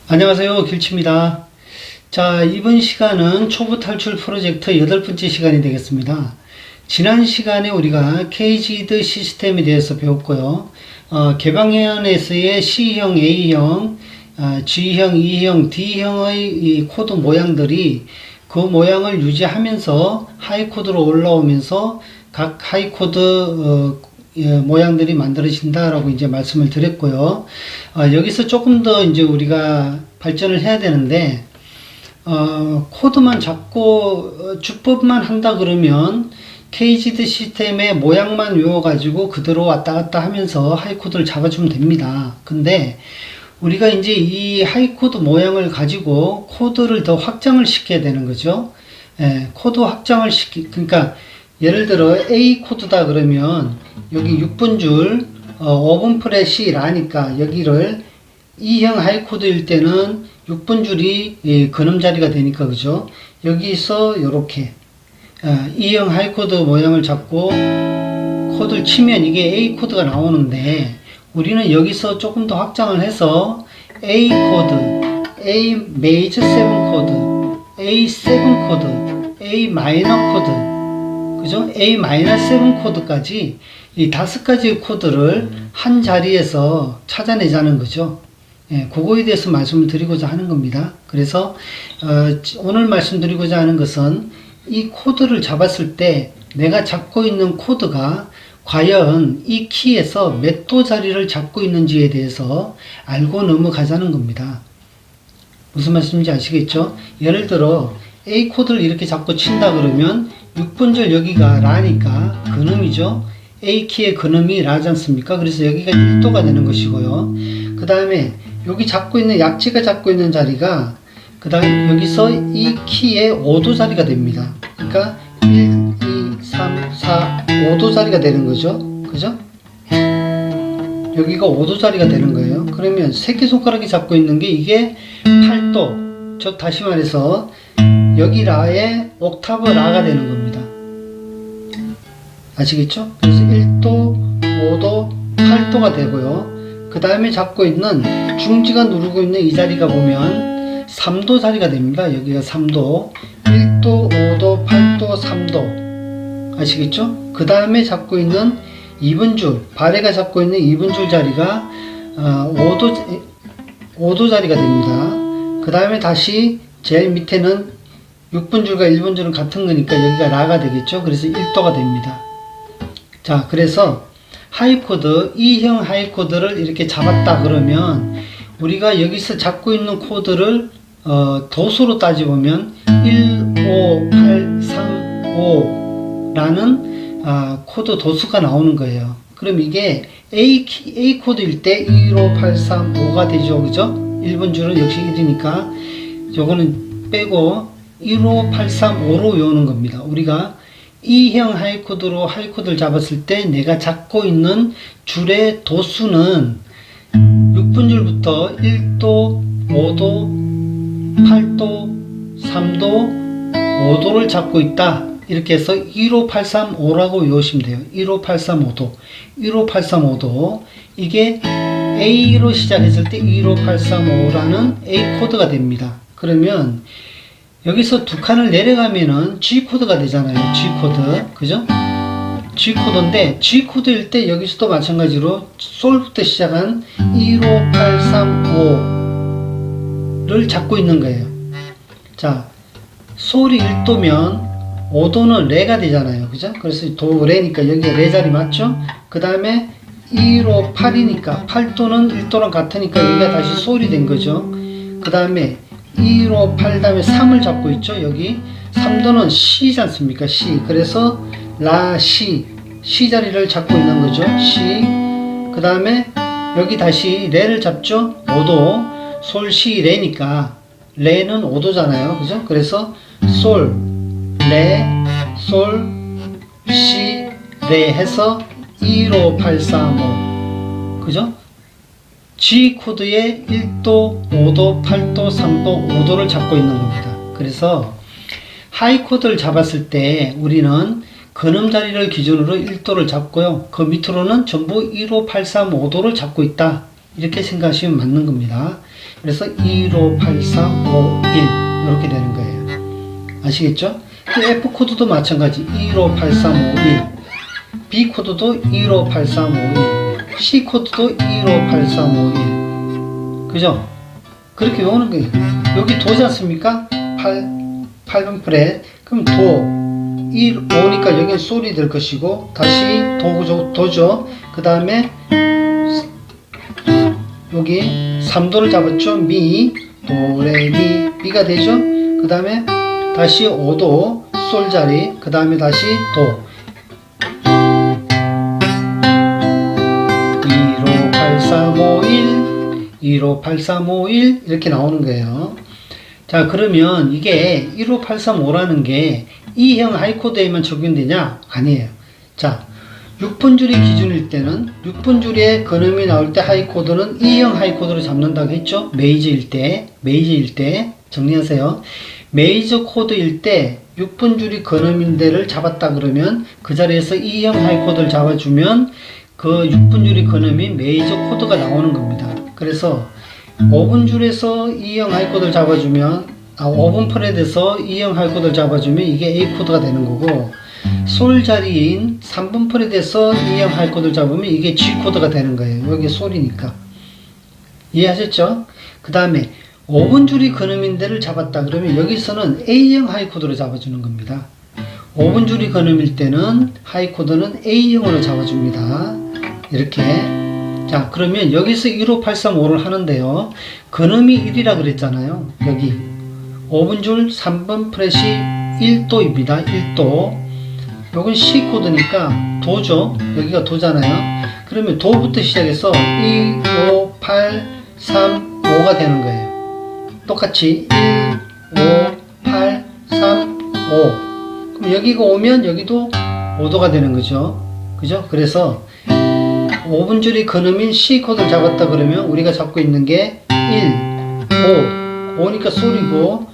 안녕하세요. 길치입니다. 자, 이번 시간은 초보 탈출 프로젝트 8번째 시간이 되겠습니다. 지난 시간에 우리가 KGD 시스템에 대해서 배웠고요. 개방현에서의 C형, A형, G형, E형, D형의 이 코드 모양들이 그 모양을 유지하면서 하이코드로 올라오면서 각 하이코드 모양들이 만들어진다라고 이제 말씀을 드렸고요. 여기서 조금 더 이제 우리가 발전을 해야 되는데, 코드만 잡고 주법만 한다 그러면 KGD 시스템의 모양만 외워가지고 그대로 왔다 갔다 하면서 하이코드를 잡아주면 됩니다. 근데 우리가 이제 이 하이코드 모양을 가지고 코드를 더 확장을 시켜야 되는 거죠. 코드 확장을 그러니까 예를 들어 A 코드다 그러면 여기 6분줄 5분 프렛이 라니까 여기를 E형 하이코드일 때는 6분줄이 근음자리가 되니까 그죠? 여기서 이렇게 E형 하이코드 모양을 잡고 코드를 치면 이게 A 코드가 나오는데, 우리는 여기서 조금 더 확장을 해서 A 코드, A 메이저 7 코드, A 7 코드, A 마이너 코드, 그죠? A-7 코드까지 이 5가지의 코드를 한 자리에서 찾아내자는 거죠. 그거에 대해서 말씀을 드리고자 하는 겁니다. 그래서 오늘 말씀드리고자 하는 것은 이 코드를 잡았을 때 내가 잡고 있는 코드가 과연 이 키에서 몇 도 자리를 잡고 있는지에 대해서 알고 넘어가자는 겁니다. 무슨 말씀인지 아시겠죠? 예를 들어 A 코드를 이렇게 잡고 친다 그러면 6분절 여기가 라니까 근음이죠. A키의 근음이 라지 않습니까? 그래서 여기가 1도가 되는 것이고요. 그 다음에 여기 잡고 있는 약지가 잡고 있는 자리가 그 다음에 여기서 이 키의 5도 자리가 됩니다. 그러니까 1, 2, 3, 4, 5도 자리가 되는 거죠. 그죠? 여기가 5도 자리가 되는 거예요. 그러면 새끼손가락이 잡고 있는 게 이게 8도. 즉 다시 말해서 여기 라의 옥타브 라가 되는 겁니다. 아시겠죠? 그래서 1도, 5도, 8도가 되고요. 그 다음에 잡고 있는 중지가 누르고 있는 이 자리가 보면 3도 자리가 됩니다. 여기가 3도, 1도, 5도, 8도, 3도. 아시겠죠? 그 다음에 잡고 있는 2분줄, 바레가 잡고 있는 2분줄 자리가 5도 자리가 됩니다. 그 다음에 다시 제일 밑에는 6분줄과 1분줄은 같은 거니까 여기가 라가 되겠죠. 그래서 1도가 됩니다. 자, 그래서 하이코드, E형 하이코드를 이렇게 잡았다 그러면 우리가 여기서 잡고 있는 코드를 도수로 따져보면 1, 5, 8, 3, 5라는 코드 도수가 나오는 거예요. 그럼 이게 A 코드일 때 1, 5, 8, 3, 5가 되죠. 그죠? 1분줄은 역시 1이니까 요거는 빼고 15835로 외우는 겁니다. 우리가 E형 하이코드로 하이코드를 잡았을 때 내가 잡고 있는 줄의 도수는 6분줄부터 1도, 5도, 8도, 3도, 5도를 잡고 있다. 이렇게 해서 15835라고 외우시면 돼요. 15835도, 15835도. 이게 A로 시작했을 때 15835라는 A 코드가 됩니다. 그러면 여기서 두 칸을 내려가면은 G코드가 되잖아요. G코드. 그죠? G코드인데, G코드일 때 여기서도 마찬가지로 솔부터 시작한 15835를 잡고 있는 거예요. 자, 솔이 1도면 5도는 레가 되잖아요. 그죠? 그래서 도, 레니까 여기가 레 자리 맞죠? 그 다음에 158이니까 8도는 1도랑 같으니까 여기가 다시 솔이 된 거죠. 그 다음에 158 다음에 3을 잡고 있죠. 여기 3도는 C지 않습니까? C. 그래서 라, C 자리를 잡고 있는 거죠. C. 그 다음에 여기 다시 레를 잡죠. 5도. 솔, C, 레니까 레는 5도잖아요. 그죠? 그래서 솔, 레, 솔, C, 레 해서 15835. 그죠? G 코드의 1도, 5도, 8도, 3도, 5도를 잡고 있는 겁니다. 그래서 하이 코드를 잡았을 때 우리는 근음 자리를 기준으로 1도를 잡고요. 그 밑으로는 전부 1, 5, 8, 3, 5도를 잡고 있다. 이렇게 생각하시면 맞는 겁니다. 그래서 1583551 이렇게 되는 거예요. 아시겠죠? F 코드도 마찬가지 1583551, B 코드도 1583551, C 코드도 1583551. 그죠? 그렇게 외우는 거예요. 여기 도지 않습니까? 8번 프렛. 그럼 도 1, 5니까 여기는 솔이 될 것이고, 다시 도죠. 그 다음에 여기 3도를 잡았죠. 미, 도, 레, 미, 미가 되죠. 그 다음에 다시 5도 솔 자리, 그 다음에 다시 도. 158351 158351 이렇게 나오는 거예요. 자, 그러면 이게 15835라는 게 E형 하이코드에만 적용되냐? 아니에요. 자, 6분 줄이 기준일 때는 6분 줄에 근음이 나올 때 하이코드는 E형 하이코드로 잡는다고 했죠? 메이저일 때 정리하세요. 메이저 코드일 때 6분 줄이 근음인데를 잡았다 그러면 그 자리에서 E형 하이코드를 잡아주면 그 6분 줄이 근음이 메이저 코드가 나오는 겁니다. 그래서 5분 줄에서 E형 하이코드를 잡아주면 5분 프렛에서 E형 하이코드를 잡아주면 이게 A 코드가 되는 거고, 솔 자리인 3분 프렛에서 E형 하이코드를 잡으면 이게 G 코드가 되는 거예요. 여기 솔이니까. 이해하셨죠? 그 다음에 5분 줄이 근음인데를 잡았다 그러면 여기서는 A형 하이코드로 잡아주는 겁니다. 5분 줄이 근음일 때는 하이코드는 A형으로 잡아줍니다. 이렇게. 자, 그러면 여기서 15835를 하는데요. 근음이 1이라 그랬잖아요. 여기 5분 줄 3번 프렛이 1도입니다. 1도. 요건 C 코드니까 도죠. 여기가 도잖아요. 그러면 도부터 시작해서 2, 5, 8, 3, 5가 되는 거예요. 똑같이 1, 5, 8, 3, 5. 그럼 여기가 오면 여기도 5도가 되는 거죠. 그죠? 그래서 5분 줄이 근음인 C 코드를 잡았다 그러면 우리가 잡고 있는 게 1, 5, 5니까 솔이고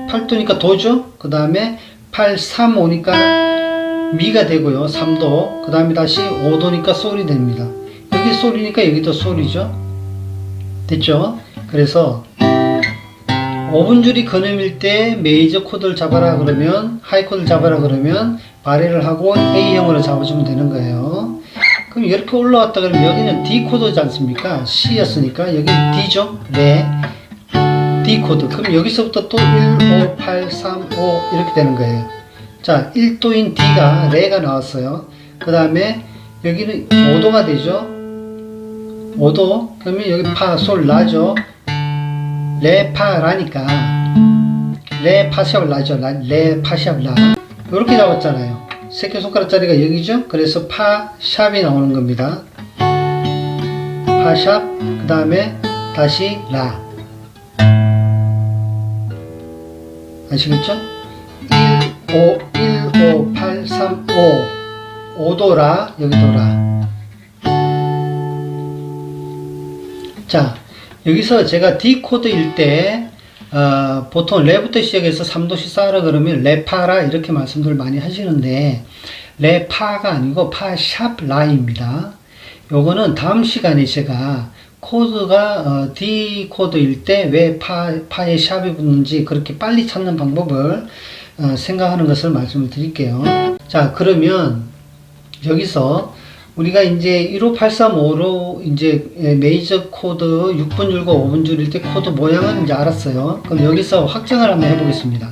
8도니까 도죠. 그 다음에 8, 3, 5니까 미가 되고요. 3도. 그 다음에 다시 5도니까 솔이 됩니다. 여기 솔이니까 여기도 솔이죠. 됐죠? 그래서 5분 줄이 근음일 때 메이저 코드를 잡아라 그러면, 하이 코드를 잡아라 그러면 발해를 하고 A형으로 잡아주면 되는 거예요. 그럼 이렇게 올라왔다 그러면 여기는 D 코드지 않습니까? C였으니까 여기는 D죠? 네. D 코드. 그럼 여기서부터 또 1, 5, 8, 3, 5 이렇게 되는 거예요. 자, 1도인 D가 레가 나왔어요. 그 다음에 여기는 5도가 되죠. 5도. 그러면 여기 파, 솔, 라죠. 레, 파, 라니까 레, 파, 샵, 라죠. 레, 파, 샵, 라. 이렇게 잡았잖아요. 새끼손가락짜리가 여기죠. 그래서 파, 샵이 나오는 겁니다. 파, 샵. 그 다음에 다시 라. 아시겠죠? 1, 5, 8, 3, 5. 5도라, 여기도라. 자, 여기서 제가 D 코드일 때, 보통 레부터 시작해서 3도씩 쌓으라 그러면 레파라 이렇게 말씀들 많이 하시는데, 레파가 아니고 파, 샵, 라입니다. 요거는 다음 시간에 제가 코드가 D 코드일 때 왜 파에 샵이 붙는지 그렇게 빨리 찾는 방법을 생각하는 것을 말씀을 드릴게요. 자, 그러면 여기서 우리가 이제 15835로 이제 메이저 코드 6분 줄과 5분 줄일 때 코드 모양은 이제 알았어요. 그럼 여기서 확장을 한번 해보겠습니다.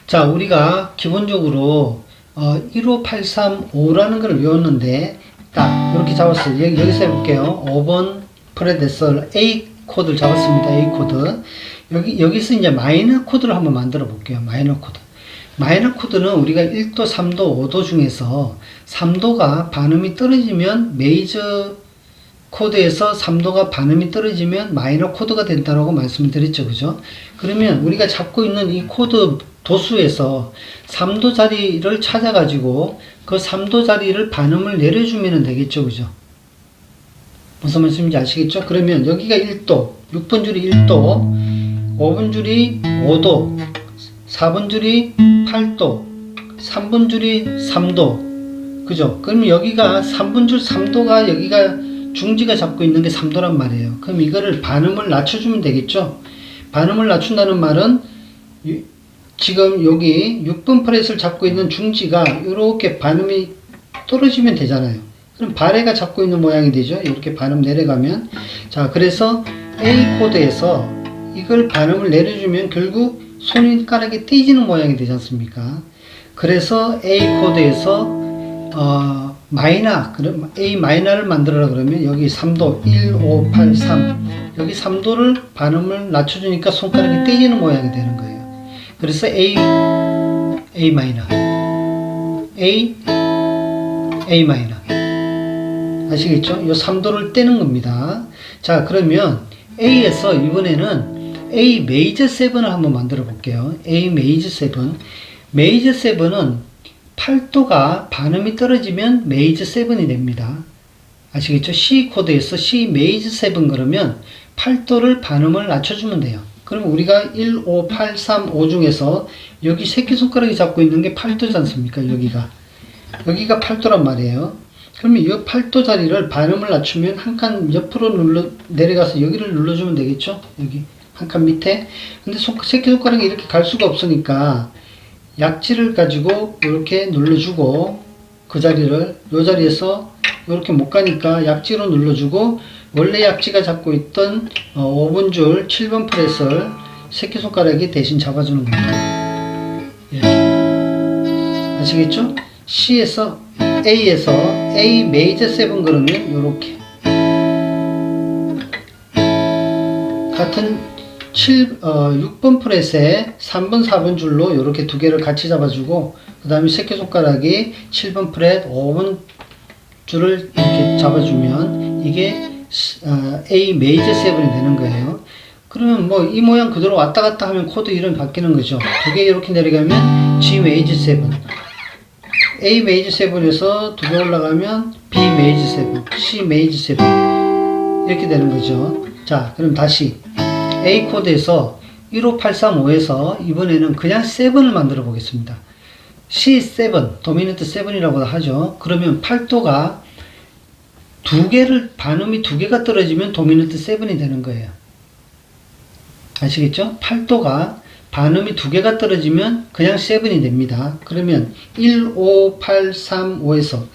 자, 우리가 기본적으로 15835라는 걸 외웠는데 딱 이렇게 잡았어요. 여기서 해볼게요. 5번 프렛에서 A 코드를 잡았습니다. A 코드. 여기서 이제 마이너 코드를 한번 만들어 볼게요. 마이너 코드. 마이너 코드는 우리가 1도, 3도, 5도 중에서 3도가 반음이 떨어지면 메이저 코드에서 3도가 반음이 떨어지면 마이너 코드가 된다고 말씀을 드렸죠. 그죠? 그러면 우리가 잡고 있는 이 코드 도수에서 3도 자리를 찾아가지고 그 3도 자리를 반음을 내려주면 되겠죠. 그죠? 무슨 말씀인지 아시겠죠? 그러면 여기가 1도, 6분 줄이 1도, 5분 줄이 5도, 4분 줄이 8도, 3분 줄이 3도. 그죠? 그럼 여기가 3분 줄 3도가 여기가 중지가 잡고 있는 게 3도란 말이에요. 그럼 이거를 반음을 낮춰주면 되겠죠. 반음을 낮춘다는 말은 지금 여기 6번 프렛을 잡고 있는 중지가 이렇게 반음이 떨어지면 되잖아요. 그럼 바레가 잡고 있는 모양이 되죠. 이렇게 반음 내려가면. 자, 그래서 A 코드에서 이걸 반음을 내려주면 결국 손가락이 떼지는 모양이 되지 않습니까? 그래서 A 코드에서 그럼 A 마이너를 만들어라 그러면 여기 3도 1, 5, 8, 3 여기 3도를 반음을 낮춰주니까 손가락이 떼지는 모양이 되는 거예요. 그래서 A 마이너 A 마이너 아시겠죠? 이 3도를 떼는 겁니다. 자, 그러면 A에서 이번에는 A 메이저 7을 한번 만들어 볼게요. A 메이저 7 메이저 7은 8도가 반음이 떨어지면 메이저 7이 됩니다. 아시겠죠? C 코드에서 C 메이저 7 그러면 8도를 반음을 낮춰주면 돼요. 그럼 우리가 1, 5, 8, 3, 5 중에서 여기 새끼손가락이 잡고 있는 게 8도지 않습니까? 여기가 8도란 말이에요. 그러면 이 8도 자리를 반음을 낮추면 한 칸 옆으로 내려가서 여기를 눌러주면 되겠죠? 여기 한 칸 밑에. 근데 새끼손가락이 이렇게 갈 수가 없으니까 약지를 가지고 이렇게 눌러주고 그 자리를 이 자리에서 이렇게 못 가니까 약지로 눌러주고 원래 약지가 잡고 있던 5번 줄 7번 프렛을 새끼손가락이 대신 잡아주는 겁니다. 이렇게. 아시겠죠? C에서 A에서 A 메이저 7 그러면 이렇게 같은 6번 프렛에 3번 4번 줄로 이렇게 두 개를 같이 잡아주고 그 다음에 새끼손가락이 7번 프렛 5번 줄을 이렇게 잡아주면 이게 A 메이저 7이 되는 거예요. 그러면 뭐 이 모양 그대로 왔다 갔다 하면 코드 이름이 바뀌는 거죠. 두 개 이렇게 내려가면 G 메이저 7 A 메이저 7에서 두 개 올라가면 B 메이저 7 C 메이저 7 이렇게 되는 거죠. 자, 그럼 다시 A 코드에서 15835에서 이번에는 그냥 7을 만들어 보겠습니다. C7, 도미넌트 7이라고 하죠. 그러면 8도가 반음이 두 개가 떨어지면 도미넌트 7이 되는 거예요. 아시겠죠? 8도가 반음이 두 개가 떨어지면 그냥 7이 됩니다. 그러면 1, 5, 8, 3, 5에서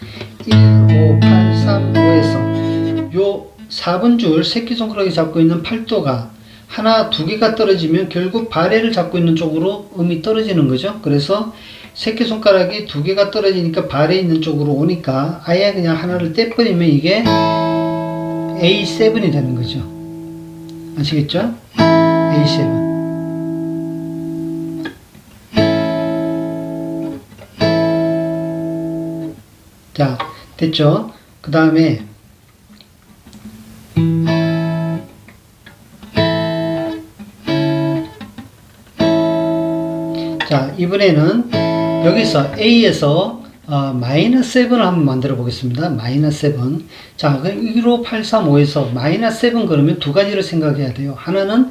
1, 5, 8, 3, 5에서 요 4번 줄 새끼손가락이 잡고 있는 8도가 하나, 두 개가 떨어지면 결국 바레를 잡고 있는 쪽으로 음이 떨어지는 거죠. 그래서 새끼손가락이 두 개가 떨어지니까 바레 있는 쪽으로 오니까 아예 그냥 하나를 떼버리면 이게 A7이 되는 거죠. 아시겠죠? A7. 자, 됐죠? 그 다음에 자, 이번에는 여기서 A에서 마이너스 7을 한번 만들어 보겠습니다. 마이너스 7. 자, 15835에서 마이너스 7 그러면 두 가지를 생각해야 돼요. 하나는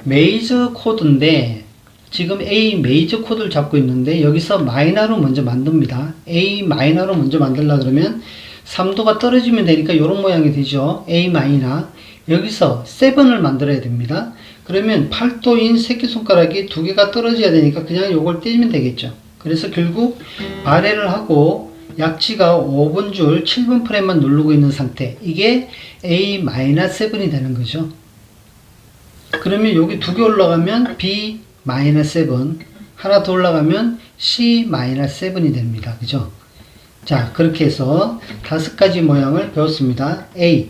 메이저 코드인데 지금 A 메이저 코드를 잡고 있는데 여기서 마이너로 먼저 만듭니다. A 마이너로 먼저 만들려 그러면 3도가 떨어지면 되니까 이런 모양이 되죠. A 마이너. 여기서 7을 만들어야 됩니다. 그러면 8도인 새끼손가락이 두 개가 떨어져야 되니까 그냥 요걸 떼면 되겠죠. 그래서 결국 바레를 하고 약지가 5번 줄 7번 프렛만 누르고 있는 상태. 이게 A-7이 되는 거죠. 그러면 여기 두 개 올라가면 B-7, 하나 더 올라가면 C-7이 됩니다. 그죠? 자, 그렇게 해서 5가지 모양을 배웠습니다. A,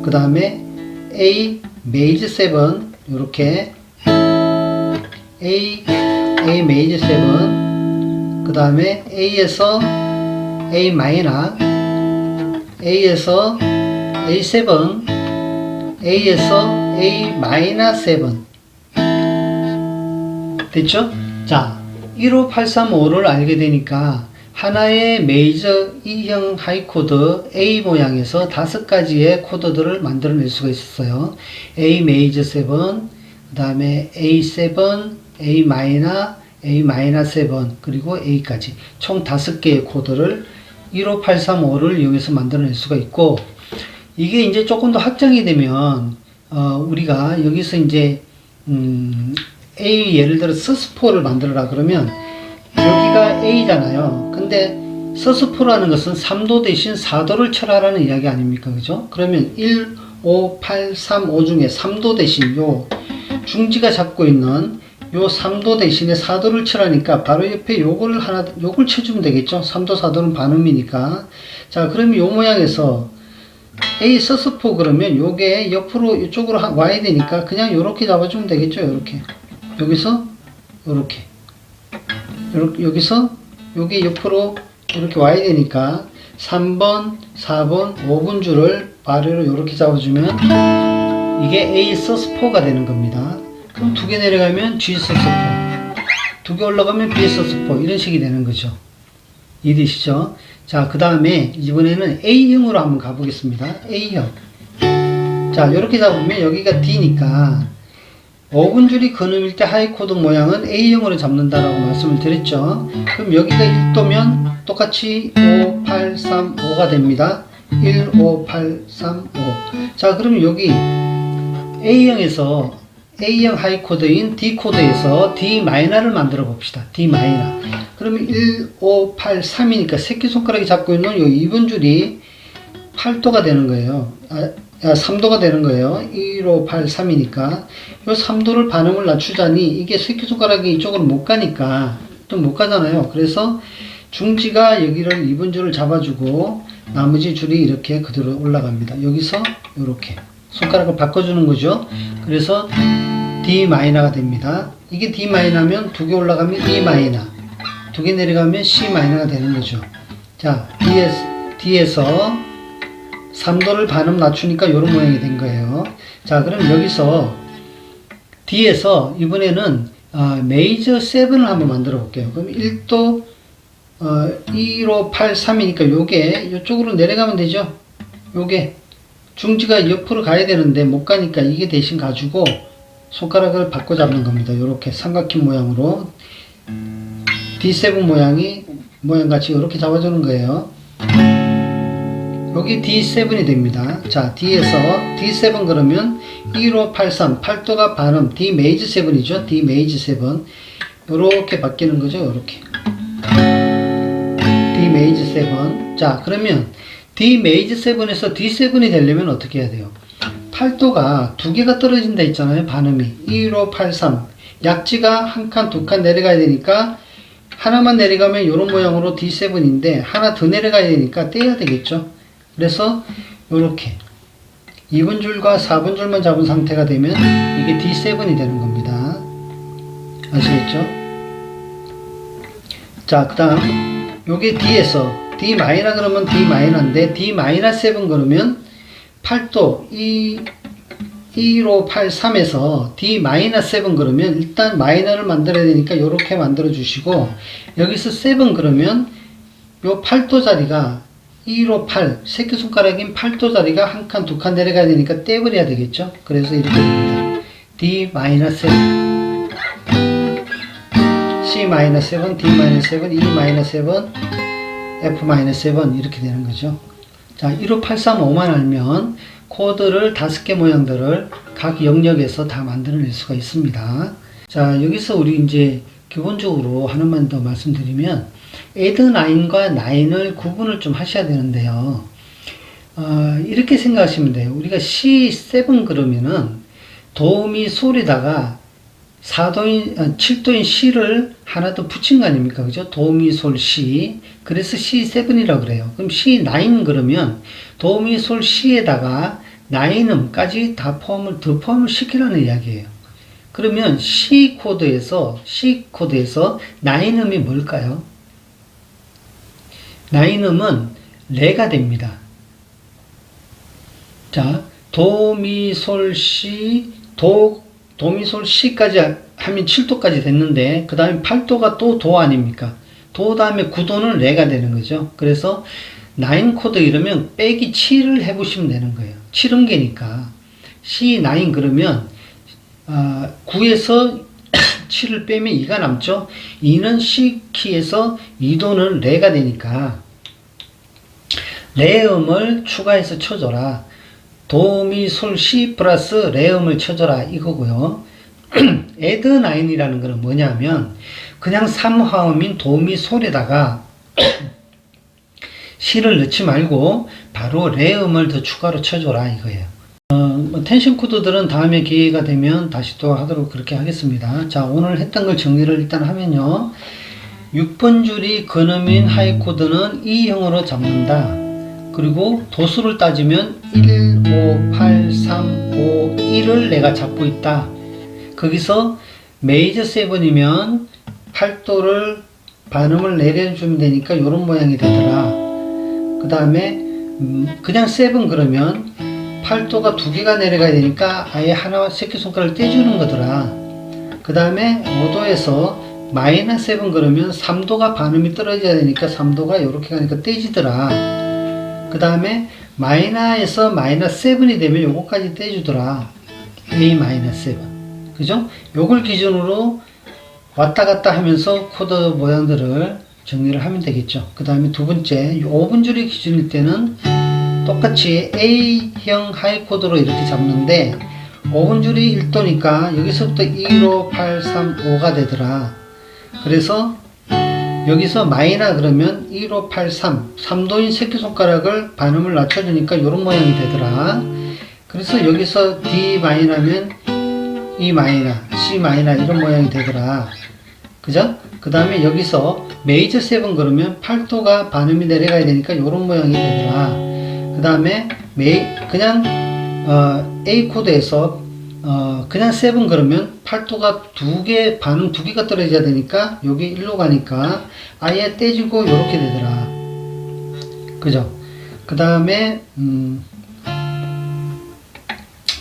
그 다음에 A 메이저 7, 요렇게 A 메이저 7, 그 다음에 A에서 A 마이너, A에서 A7, A에서 A 마이너 7. 됐죠? 자, 15835를 알게 되니까 하나의 메이저 2형 하이 코드 A 모양에서 5가지의 코드들을 만들어낼 수가 있었어요. A 메이저 7, 그 다음에 A7, A 마이너, A 마이너 7, 그리고 A까지 총 5개의 코드를 15835를 이용해서 만들어낼 수가 있고, 이게 이제 조금 더 확장이 되면 우리가 여기서 이제 A 예를 들어 서스4를 만들어라 그러면 여기가 A잖아요. 근데 서스4라는 것은 3도 대신 4도를 쳐라라는 이야기 아닙니까? 그죠? 그러면 1, 5, 8, 3, 5 중에 3도 대신 요 중지가 잡고 있는 요 3도 대신에 4도를 치라니까 바로 옆에 요걸 쳐주면 되겠죠? 3도, 4도는 반음이니까. 자, 그러면 요 모양에서 A 서스4 그러면 요게 옆으로 이쪽으로 와야 되니까 그냥 요렇게 잡아주면 되겠죠? 요렇게. 여기서 요렇게. 여기서 요게 옆으로 이렇게 와야 되니까 3번, 4번, 5번 줄을 아래로 요렇게 잡아주면 이게 A 서스4가 되는 겁니다. 그럼 두 개 내려가면 G 서스4, 두 개 올라가면 B 서스4 이런 식이 되는 거죠. 이해되시죠? 자, 그 다음에 이번에는 A형으로 한번 가보겠습니다. A형. 자, 이렇게 잡으면 여기가 D니까 5분 줄이 근음일 때 하이코드 모양은 A형으로 잡는다라고 말씀을 드렸죠. 그럼 여기가 1도면 똑같이 5, 8, 3, 5가 됩니다. 1, 5, 8, 3, 5. 자, 그럼 여기 A형에서 A형 하이코드인 D코드에서 D 마이너를 만들어 봅시다. D 마이너. 그러면 1, 5, 8, 3이니까 새끼손가락이 잡고 있는 이 2번 줄이 8도가 되는 거예요. 3도가 되는 거예요. 1, 5, 8, 3이니까. 이 3도를 반음을 낮추자니 이게 새끼손가락이 이쪽으로 못 가니까 또 못 가잖아요. 그래서 중지가 여기를 2번 줄을 잡아주고 나머지 줄이 이렇게 그대로 올라갑니다. 여기서 이렇게 손가락을 바꿔주는 거죠. 그래서 D 마이너가 됩니다. 이게 D 마이너면 두 개 올라가면 E 마이너, 두 개 내려가면 C 마이너가 되는 거죠. 자, D에서 3도를 반음 낮추니까 이런 모양이 된 거예요. 자, 그럼 여기서 D에서 이번에는 메이저 7을 한번 만들어 볼게요. 그럼 1도 2, 5, 8, 3이니까 요게 이쪽으로 내려가면 되죠. 요게 중지가 옆으로 가야 되는데 못 가니까 이게 대신 가지고 손가락을 바꿔 잡는 겁니다. 요렇게 삼각형 모양으로 D7 모양 같이 이렇게 잡아주는 거예요. 여기 D7이 됩니다. 자, D에서 D7 그러면 1583 8도가 반음 D 메이저 7이죠. D 메이저 7 요렇게 바뀌는 거죠. 요렇게 D 메이저 7. 자, 그러면 D 메이저 7에서 D7이 되려면 어떻게 해야 돼요? 8도가 두 개가 떨어진다 했잖아요. 반음이 1583 약지가 한 칸, 두 칸 내려가야 되니까 하나만 내려가면 이런 모양으로 D7인데 하나 더 내려가야 되니까 떼야 되겠죠. 그래서 이렇게 2번 줄과 4번 줄만 잡은 상태가 되면 이게 D7이 되는 겁니다. 아시겠죠? 자, 그 다음 요게 D에서 D 마이너 그러면 D 마이너인데 D 마이너 7 그러면 8도 1583에서 D 마이너 7 그러면 일단 마이너를 만들어야 되니까 이렇게 만들어 주시고 여기서 7 그러면 요 8도 자리가 258 새끼손가락인 8도 자리가 한 칸, 두 칸 내려가야 되니까 떼버려야 되겠죠. 그래서 이렇게 됩니다. D 마이너 7 C 마이너 7 D 마이너 7 E 마이너 7 F 마이너 7 이렇게 되는 거죠. 자, 15835만 알면 코드를 5개 모양들을 각 영역에서 다 만들어낼 수가 있습니다. 자, 여기서 우리 이제 기본적으로 하나만 더 말씀드리면 add 9과 9을 구분을 좀 하셔야 되는데요. 이렇게 생각하시면 돼요. 우리가 C7 그러면은 도미 솔에다가 7도인 C를 하나 더 붙인 거 아닙니까? 그죠? 도미 솔 C. 그래서 C7이라고 그래요. 그럼 C9 그러면 도미 솔 C에다가 9음까지 다 더 포함을 시키라는 이야기예요. 그러면 C 코드에서 9음이 뭘까요? 9음은 레가 됩니다. 자, 도미솔 C, 도미솔 C까지 하면 7도까지 됐는데 그 다음에 8도가 또 도 아닙니까? 도 다음에 9도는 레가 되는 거죠. 그래서 9 코드 이러면 빼기 7을 해보시면 되는 거예요. 7음계니까 C9 그러면 9에서 7을 빼면 2가 남죠. 2는 C키에서 2도는 레가 되니까 레음을 추가해서 쳐줘라. 도미솔 시 플러스 레음을 쳐줘라 이거고요. add 9이라는 거는 뭐냐면 그냥 3화음인 도미솔에다가 시를 넣지 말고 바로 레음을 더 추가로 쳐줘라 이거예요. 텐션 코드들은 다음에 기회가 되면 다시 또 하도록 그렇게 하겠습니다. 자, 오늘 했던 걸 정리를 일단 하면요. 6번 줄이 근음인 하이 코드는 E형으로 잡는다. 그리고 도수를 따지면 1, 5, 8, 3, 5, 1을 내가 잡고 있다. 거기서 메이저 7이면 8도를 반음을 내려주면 되니까 이런 모양이 되더라. 그 다음에 그냥 7 그러면 8도가 두 개가 내려가야 되니까 아예 하나 새끼손가락을 떼주는 거더라. 그 다음에 5도에서 마이너스 7 그러면 3도가 반음이 떨어져야 되니까 3도가 이렇게 가니까 떼지더라. 그 다음에 마이너에서 마이너스 7이 되면 요거까지 떼주더라. A 마이너스 7. 그죠? 요걸 기준으로 왔다 갔다 하면서 코드 모양들을 정리를 하면 되겠죠. 그 다음에 두 번째, 5분 줄이 기준일 때는 똑같이 A형 하이 코드로 이렇게 잡는데 5분 줄이 1도니까 여기서부터 1, 5, 8, 3, 5가 되더라. 그래서 여기서 마이너 그러면 1, 5, 8, 3 3도인 새끼손가락을 반음을 낮춰주니까 이런 모양이 되더라. 그래서 여기서 D 마이너면 E 마이너, C 마이너 이런 모양이 되더라. 그죠? 그 다음에 여기서 메이저 7 그러면 8도가 반음이 내려가야 되니까 이런 모양이 되더라. 그 다음에 그냥 A 코드에서 그냥 7 그러면 8도가 반음 두 개가 떨어져야 되니까 여기 1로 가니까 아예 떼주고 이렇게 되더라. 그죠? 그 다음에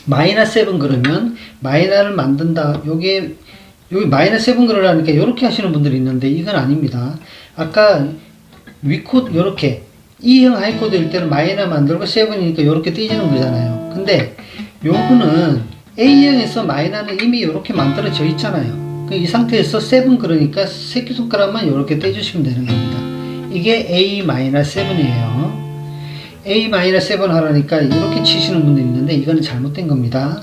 마이너스 7 그러면 마이너를 만든다. 여기 마이너스 7 그러라니까 이렇게 하시는 분들이 있는데 이건 아닙니다. 아까 위코드 이렇게 E형 하이코드일 때는 마이너 만들고 7이니까 이렇게 떼지는 거잖아요. 근데 요거는 A형에서 마이너는 이미 이렇게 만들어져 있잖아요. 이 상태에서 7 그러니까 새끼손가락만 이렇게 떼주시면 되는 겁니다. 이게 A-7이에요. A-7 하라니까 이렇게 치시는 분들이 있는데 이거는 잘못된 겁니다.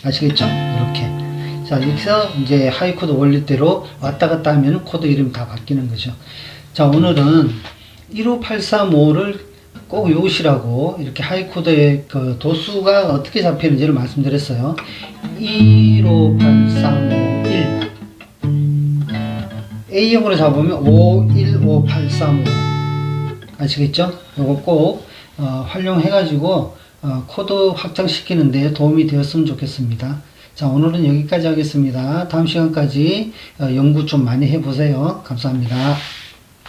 아시겠죠? 이렇게. 자, 여기서 이제 하이 코드 원리대로 왔다 갔다 하면 코드 이름이 다 바뀌는 거죠. 자, 오늘은 15835를 꼭 외우시라고 이렇게 하이 코드의 그 도수가 어떻게 잡히는지를 말씀드렸어요. 15835 1 A형으로 잡으면 515835 아시겠죠? 요거 꼭 활용해가지고 코드 확장시키는데 도움이 되었으면 좋겠습니다. 자, 오늘은 여기까지 하겠습니다. 다음 시간까지 연구 좀 많이 해보세요. 감사합니다.